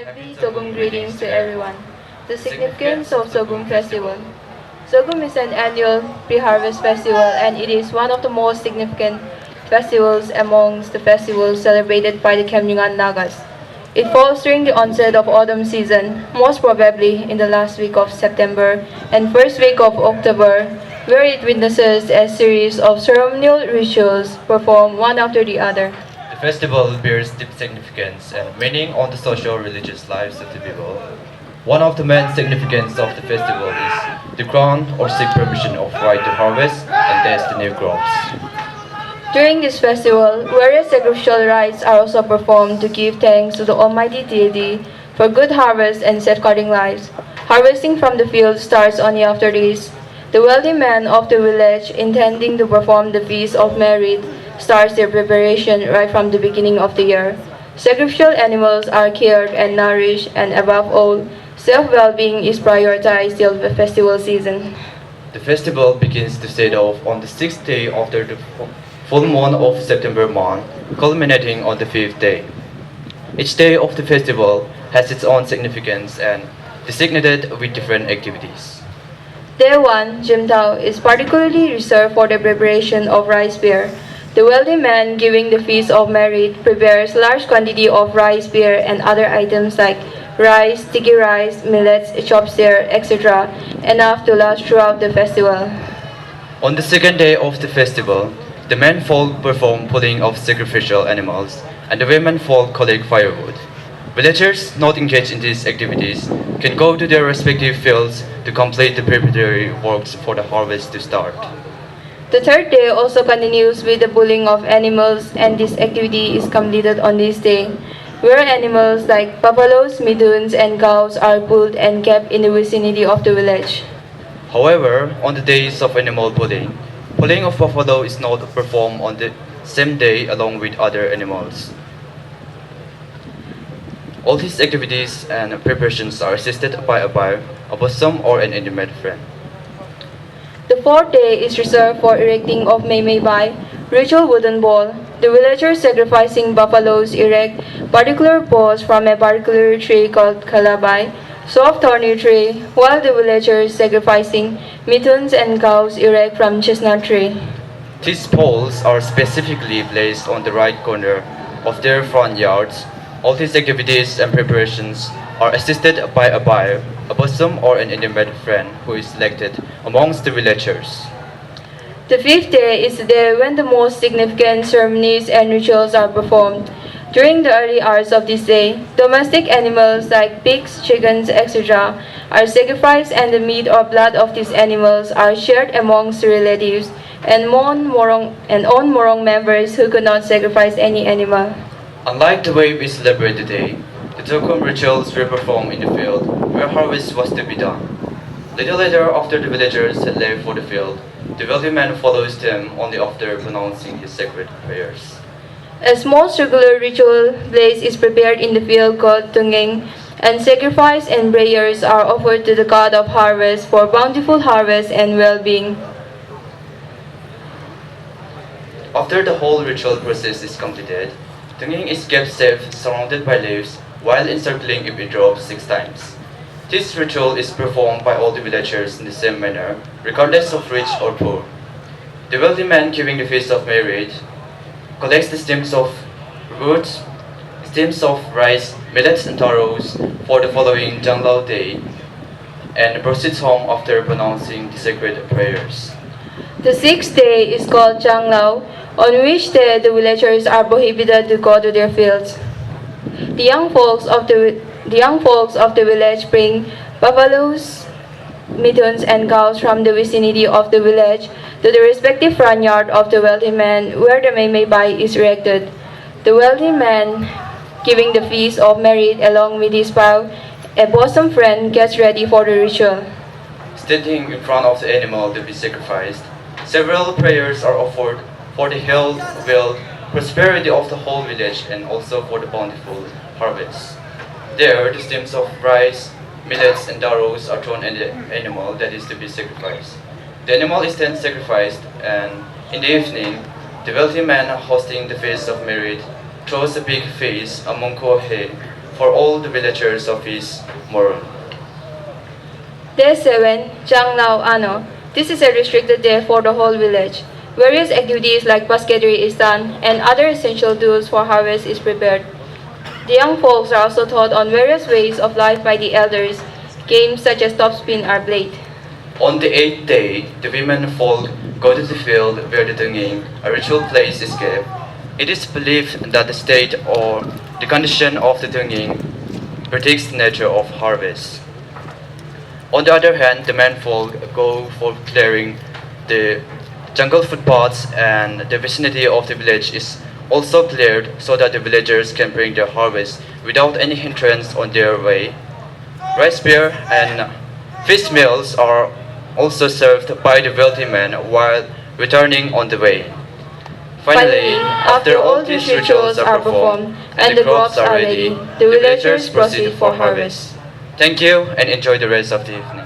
Happy Tsokum greetings to everyone. The significance of Tsokum Festival. Tsokum is an annual pre-harvest festival and it is one of the most significant festivals amongst the festivals celebrated by the Khiamniungan Nagas. It falls during the onset of autumn season, most probably in the last week of September and first week of October, where it witnesses a series of ceremonial rituals performed one after the other. The festival bears deep significance and meaning on the socio-religious lives of the people. One of the main significance of the festival is the grant or seek permission of right to harvest and destiny crops. During this festival, various sacrificial rites are also performed to give thanks to the Almighty Deity for good harvest and safeguarding lives. Harvesting from the field starts only after this. The wealthy men of the village, intending to perform the feast of merit, starts their preparation right from the beginning of the year. Sacrificial animals are cared and nourished, and above all, self-well-being is prioritized till the festival season. The festival begins to set off on the sixth day after the full moon of September month, culminating on the fifth day. Each day of the festival has its own significance and designated with different activities. Day 1, Jimtao, is particularly reserved for the preparation of rice beer. The wealthy man giving the feast of merit prepares large quantity of rice beer and other items like rice, sticky rice, millets, chopped beer, etc., enough to last throughout the festival. On the second day of the festival, the men folk perform pulling of sacrificial animals and the women folk collect firewood. Villagers not engaged in these activities can go to their respective fields to complete the preparatory works for the harvest to start. The third day also continues with the pulling of animals, and this activity is completed on this day, where animals like buffaloes, mituns, and cows are pulled and kept in the vicinity of the village. However, on the days of animal pulling of buffalo is not performed on the same day along with other animals. All these activities and preparations are assisted by a buyer, a bosom, or an intimate friend. The fourth day is reserved for erecting of Meyo, ritual wooden ball. The villagers sacrificing buffaloes erect particular balls from a particular tree called kalabay, soft thorny tree, while the villagers sacrificing mituns and cows erect from chestnut tree. These poles are specifically placed on the right corner of their front yards. All these activities and preparations are assisted by a buyer, a bosom, or an intimate friend who is selected amongst the villagers. The fifth day is the day when the most significant ceremonies and rituals are performed. During the early hours of this day, domestic animals like pigs, chickens, etc. are sacrificed, and the meat or blood of these animals are shared amongst the relatives and own Morong members who could not sacrifice any animal. Unlike the way we celebrate today, the Tsokum rituals were performed in the field where harvest was to be done. Little later, after the villagers had left for the field, the wealthy man follows them only after pronouncing his sacred prayers. A small circular ritual place is prepared in the field called Tungeng, and sacrifice and prayers are offered to the god of harvest for bountiful harvest and well-being. After the whole ritual process is completed, Tungeng is kept safe surrounded by leaves while encircling it with ropes 6 times. This ritual is performed by all the villagers in the same manner, regardless of rich or poor. The wealthy man giving the feast of merit collects the stems of roots, stems of rice, millets, and taros for the following Janglao day and proceeds home after pronouncing the sacred prayers. The sixth day is called Changlao, on which day the villagers are prohibited to go to their fields. The young folks of the village bring buffaloes, mituns, and cows from the vicinity of the village to the respective front yard of the wealthy man where the Meyo is erected. The wealthy man, giving the feast of merit along with his spouse, a bosom friend, gets ready for the ritual. Standing in front of the animal to be sacrificed, several prayers are offered for the health, wealth, prosperity of the whole village and also for the bountiful harvest. There, the stems of rice, millets, and taros are thrown at the animal that is to be sacrificed. The animal is then sacrificed, and in the evening, the wealthy man hosting the feast of merit throws a big feast, a mongko he, for all the villagers of his Moron. Day 7, Changlao Ano. This is a restricted day for the whole village. Various activities like basketry is done and other essential tools for harvest is prepared. The young folks are also taught on various ways of life by the elders. Games such as topspin are played. On the 8th day, the women folk go to the field where the Tunging, a ritual place, is kept. It is believed that the state or the condition of the Tunging predicts the nature of harvest. On the other hand, the men folk go for clearing the jungle footpaths, and the vicinity of the village is also cleared so that the villagers can bring their harvest without any hindrance on their way. Rice beer and fish meals are also served by the wealthy men while returning on the way. Finally, after all these rituals are performed and the crops are ready, the villagers proceed for harvest. Thank you and enjoy the rest of the evening.